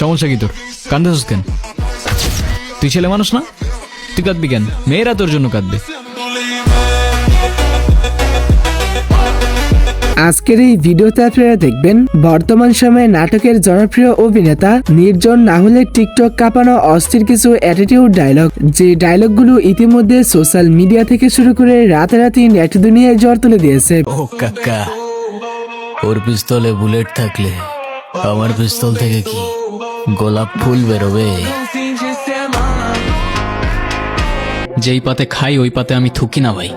সমস্যা কি তোর? কান্দাস কেন? তুই ছেলে মানুষ না? তুই কাঁদবি কেন? মেয়েরা তোর জন্য কাঁদবে। আজকের এই ভিডিওতে আপনারা দেখবেন বর্তমান সময়ে নাটকের জনপ্রিয় অভিনেতা নির্জন রাহুলের টিকটক কাঁপানো অস্থির কিছু অ্যাটিটিউড ডায়লগ, যে ডায়লগগুলো ইতিমধ্যে সোশ্যাল মিডিয়া থেকে শুরু করে রাতারাতি নেট দুনিয়ায় জ্বর তুলে দিয়েছে। ও কাকা, ওর পিস্তলে বুলেট থাকলে আমার পিস্তল থেকে কি গোলাপ ফুল বেরোবে? যেই পাতে খাই ওই পাতে আমি থুকি না ভাই।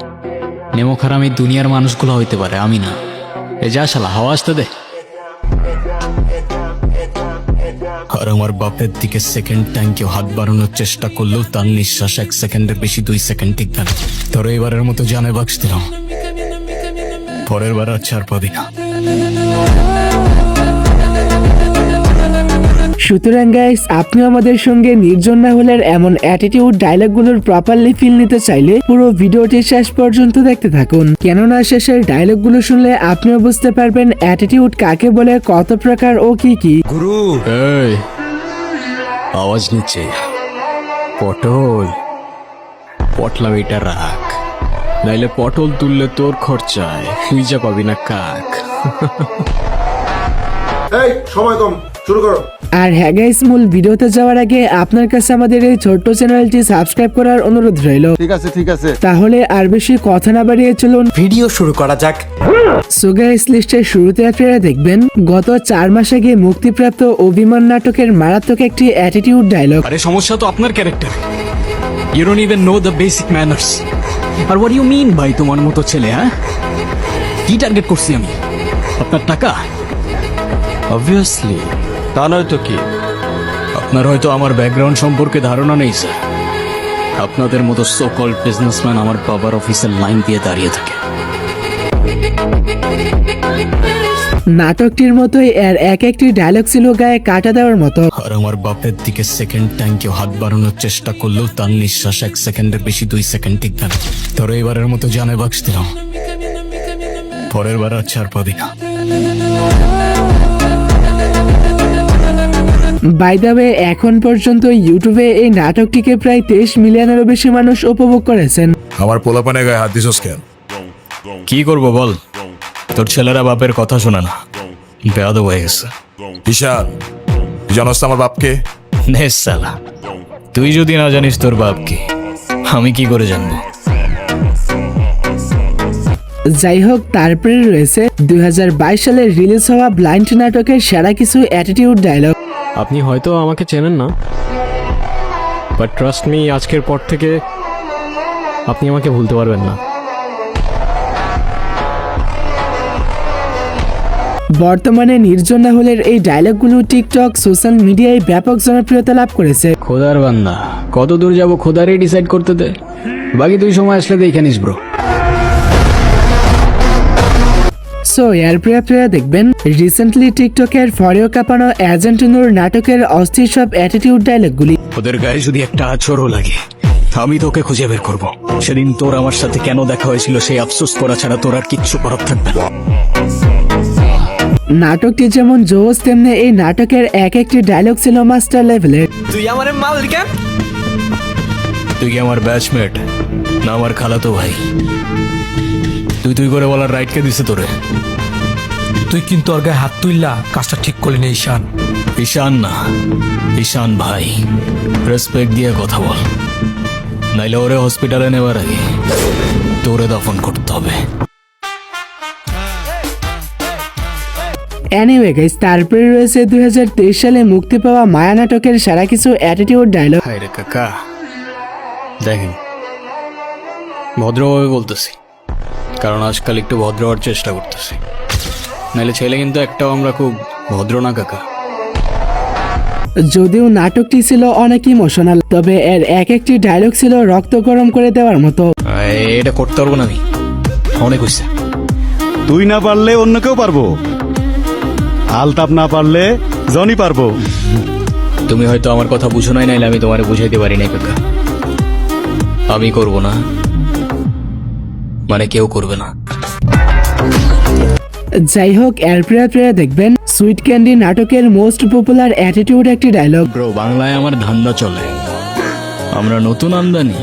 নেমো খারাম এই দুনিয়ার মানুষগুলো হইতে পারে, আমি না। এ যা শালা, হাওয়া আসতে দে। আর আমার বাপের দিকে সেকেন্ড টাইম কেউ হাত বাড়ানোর চেষ্টা করলেও তার নিঃশ্বাস 1 সেকেন্ডের বেশি 2 সেকেন্ড টিকবে না। ধরো এবারের মতো জানে বাক্স দিলাম, পরের বার আর ছাড় পাবি না। সুতরাং গাইস, আপনি আমাদের সঙ্গে নির্জন রাহুলের এমন অ্যাটিটিউড ডায়লগগুলোর প্রপারলি ফিল নিতে চাইলে পুরো ভিডিওটি শেষ পর্যন্ত দেখতে থাকুন, কেননা শেষের ডায়লগগুলো শুনলে আপনিও বুঝতে পারবেন অ্যাটিটিউড কাকে বলে, কত প্রকার ও কি কি। গুরু এই আওয়াজ নিচে, পটল পটলা এটা রাখ, নাইলে পটল তুললে তোর খরচায় তুই যা পাবি না কাক। এই সময় কম, শুরু করো। আর হ্যাঁ গাইস, মূল ভিডিওতে যাওয়ার আগে আপনার কাছে আমাদের এই ছোট্ট চ্যানেলটি সাবস্ক্রাইব করার অনুরোধ রইল। ঠিক আছে। তাহলে আর বেশি কথা না বাড়িয়ে চলুন ভিডিও শুরু করা যাক। সো গাইস, লিস্টের শুরুতে আপনারা দেখবেন গত 4 মাস আগে মুক্তিপ্রাপ্ত অভিমান নাটকের মারাত্মক একটি অ্যাটিটিউড ডায়লগ। আরে সমস্যা তো আপনার character, you don't even know the basic manners. আর হোয়াট ইউ মিন ভাই তোমার মতো ছেলে? হ্যাঁ, কি টার্গেট করছি আমি? আপনার টাকা? অবভিয়াসলি, তা নয় তো কি? আপনার হয়তো আমার ব্যাকগ্রাউন্ড সম্পর্কে ধারণা নেই স্যার। আপনাদের মতো সো কল্ড বিজনেসম্যান আমার বাবার অফিসের লাইন দিয়ে দাঁড়িয়ে থাকে। নাটকটির মতোই এর এক একটি ডায়লগ ছিল গায়ে কাটা দেওয়ার মতো। আর আমার বাপের দিকে সেকেন্ড টাইম কেউ হাত বাড়ানোর চেষ্টা করলেও তার নিঃশ্বাস 1 সেকেন্ডের বেশি 2 সেকেন্ড টিকবে না। ধরো এবারের মতো জানে বাক্স দিলাম, পরের বার আর ছাড় পাবি না। বাই দ্য ওয়ে, এখন পর্যন্ত ইউটিউবে এই নাটকটিকে প্রায় 23 মিলিয়নেরও বেশি মানুষ উপভোগ করেছেন। আমার পোলাপানে গায়ে হাত দিছস কেন? কি করব বল, তোর ছেলেরা বাপের কথা শোনে না, বেয়াদব হয়ে গেছে। ঈশান, তুই জানোস তো আমার বাপকে? নে সালা, তুই যদি না জানিস তোর বাপকে, আমি কি করে জানবো? যাই হোক, তারপরে রয়েছে 2022 সালে রিলিজ হওয়া ব্লাইন্ড নাটকের সেরা কিছু অ্যাটিটিউড ডায়লগ। আপনি হয়তো আমাকে চেনেন না, বাট ট্রাস্ট মি, আজকের পর থেকে আপনি আমাকে ভুলতে পারবেন না। বর্তমানে নির্জন রাহুলের এই ডায়লগগুলো টিকটক সোশ্যাল মিডিয়ায় ব্যাপক জনপ্রিয়তা লাভ করেছে। খোদার বান্দা, কত দূর যাবো খোদারই ডিসাইড করতে দে, বাকি তুই সময় আসলে দেখে নিস ব্রো। সো এরপরে আপনারা দেখবেন রিসেন্টলি টিকটকের ফরেও কাঁপানো এজেন্ট নূর নাটকের অস্থির সব অ্যাটিটিউড ডায়লগগুলি। ওদের গায়ে যদি একটা আছরও লাগে, আমি তোকে খুঁজে বের করব। সেদিন তোর আমার সাথে কেন দেখা হয়েছিল সেই আফসোস করা ছাড়া তোর আর কিচ্ছু করার থাকবে না। নাটকটি যেমন জোস, তেমনি এই নাটকের এক একটি ডায়লগ ছিল মাস্টার লেভেলের। তুই কি আমার ব্যাচমেট না আমার খালাতো ভাই? তুই করে বলার রাইট কে দিছে তোরে? তুই কিন্তু ওর গায়ে হাত তুললা, কাজটা ঠিক করলি না ঈশান। ঈশান না, ঈশান ভাই, রেসপেক্ট দিয়ে কথা বল, নাইলে ওরে হসপিটালে নেবার আগে তোরে দফন করতে হবে। এনিওয়ে গাইস, তারপরে রয়েছে 2023 সালে মুক্তি পাওয়া মায়া নাটকের সেরা কিছু অ্যাটিটিউড ডায়লগ। হায় রে কাকা, দেখেন ভদ্রভাবে বলতেছি, কারণ আজকাল একটু ভদ্র হওয়ার চেষ্টা করতেছি, নাহলে ছেলে কিন্তু একটাও আমরা খুব ভদ্র না কাকা। যদিও নাটকটি ছিল অনেক ইমোশনাল, তবে এর এক একটি ডায়লগ ছিল রক্ত গরম করে দেওয়ার মতো। এটা করতে পারবো না আমি, অনেক হয়েছে। তুই না পারলে অন্য কেউ পারবো, আলতাপ না পারলে জনি পারবো। তুমি হয়তো আমার কথা বুঝো নাই, নাইলে আমি তোমারে বুঝাইতে পারি নাই কাকা। আমি করব না মানে কেউ করবে না। যাই হোক, এরপরে আপনারা দেখবেন সুইট ক্যান্ডি নাটকের মোস্ট পপুলার অ্যাটিটিউড একটি ডায়লগ। ব্রো বাংলায় আমার ধান্দা চলে, আমরা নতুন আমদানি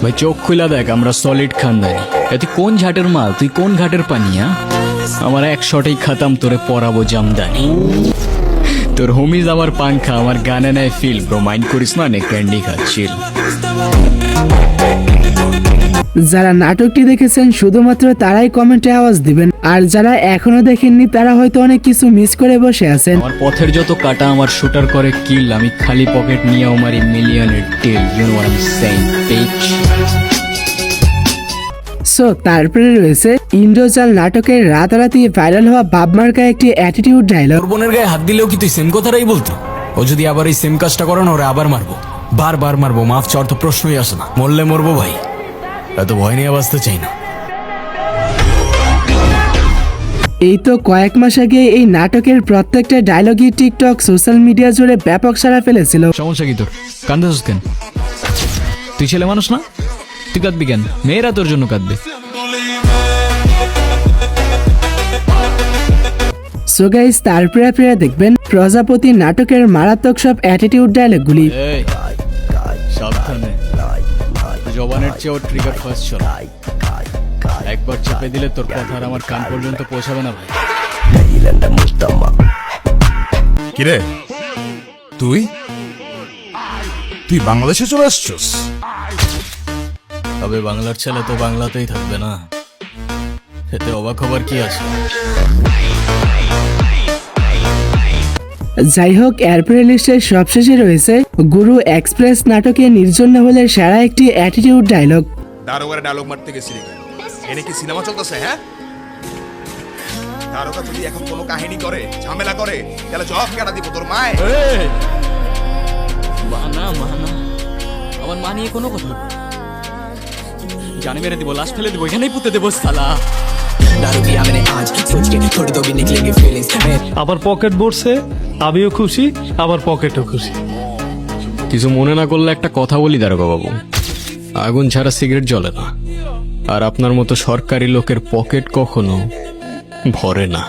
ভাই, চোখ খুলা দেখ আমরা সলিড খানদানি। তুই কোন ঝাটের মাল, তুই কোন ঘাটের পানিয়া, আমার এক শটেই খাতাম তোরে পরাবো জামদানি। তোর হোমিজ আমার পাংখা, আমার গানে নেয় ফিল, ব্রো মাইন্ড করিস না, নে ক্যান্ডি খাচ্ছিল। যারা নাটকটি দেখেছেন শুধুমাত্র তারাই কমেন্টে আওয়াজ দিবেন, আর যারা এখনো দেখেননি তারা হয়তো অনেক কিছু মিস করে বসে আছেন। আমার পথের যত কাটা আমার শুটার করে কিল, আমি খালি পকেট নিয়ে আমার মিলিয়নের till, you know what I am saying bitch. So তারপরে রয়েছে ইন্দ্রজাল নাটকের রাতারাতি ভাইরাল হওয়া বাবমার্কা একটি অ্যাটিটিউড ডায়লগ। তোর বোনের গায়ে হাত দিলেও কি তুই সেম কথাটাই বলতো? ও যদি আবার এই সেম কাজটা করে না, ওরা আবার মারবো, বারবার মারবো, মাফ চাওয়ার তো প্রশ্নই আসে না। মরলে মরবো ভাই, এত ভয় নিয়ে বাঁচতে চাই না। এই তো কয়েক মাস আগে এই নাটকের প্রত্যেকটা ডায়লগই টিকটক সোশ্যাল মিডিয়া জুড়ে ব্যাপক সাড়া ফেলেছিল। সমস্যা কি তোর? কান্দাস কেন? তুই ছেলে মানুষ না, তুই কাঁদবি কেন? মেয়েরা তোর জন্য কাঁদবে। সো গাইস, তারপরে আপনারা দেখবেন প্রজাপতি নাটকের মারাত্মক সব অ্যাটিটিউড ডায়লগগুলি। এই সাবধানে, জবানের চেয়েও ট্রিগার ফার্স্ট চল। একবার চেপে দিলে তোর কথা আর আমার কান পর্যন্ত পৌঁছাবে না ভাই। কিরে তুই তুই বাংলাদেশে চলে আসছস? তবে বাংলার ছেলে তো বাংলাতেই থাকবে না, এতে অবাক হবার কি আছে? যাই হোক, এরপরে লিস্টের সবশেষে রয়েছে গুরু এক্সপ্রেস নাটকে নির্জন হলে সেরা একটি অ্যাটিটিউড ডায়লগ। দারোগার ডায়লগ মারতে গেছিলি, এনে কি সিনেমা চলতেছে? হ্যাঁ, দারোগা যদি এখন কোনো কাহিনী করে, ঝামেলা করে, তাহলে জবাব কেটা দিব তোর মায়? মানা মানা, আমার মা নিয়ে কোনো কথা জানি মেরে দিব, লাশ ফেলে দিব, এখানেই পুঁতে দেবো সালা। আবার পকেট ভরছে, আমিও খুশি, আবার পকেটও খুশি। কিছু মনে না করলে একটা কথা বলি দারোগা বাবু, আগুন ছাড়া সিগারেট জ্বলে না, আর আপনার মতো সরকারি লোকের পকেট কখনো ভরে না।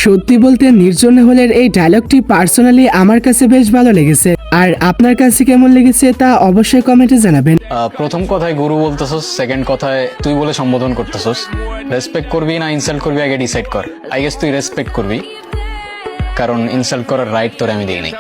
সত্যি বলতে নির্জন হলের এই ডায়লগটি পার্সোনালি আমার কাছে বেশ ভালো লেগেছে, আর আপনার কাছে কেমন লেগেছে তা অবশ্যই কমেন্টে জানাবেন। প্রথম কথায় গুরু বলতেছস, সেকেন্ড কথায় তুই বলে সম্বোধন করতেছস। রেসপেক্ট করবি না ইনসাল্ট করবি আগে ডিসাইড কর। আই গেস তুই রেসপেক্ট করবি, কারণ ইনসাল্ট করার রাইট তোরে আমি দিই নাই।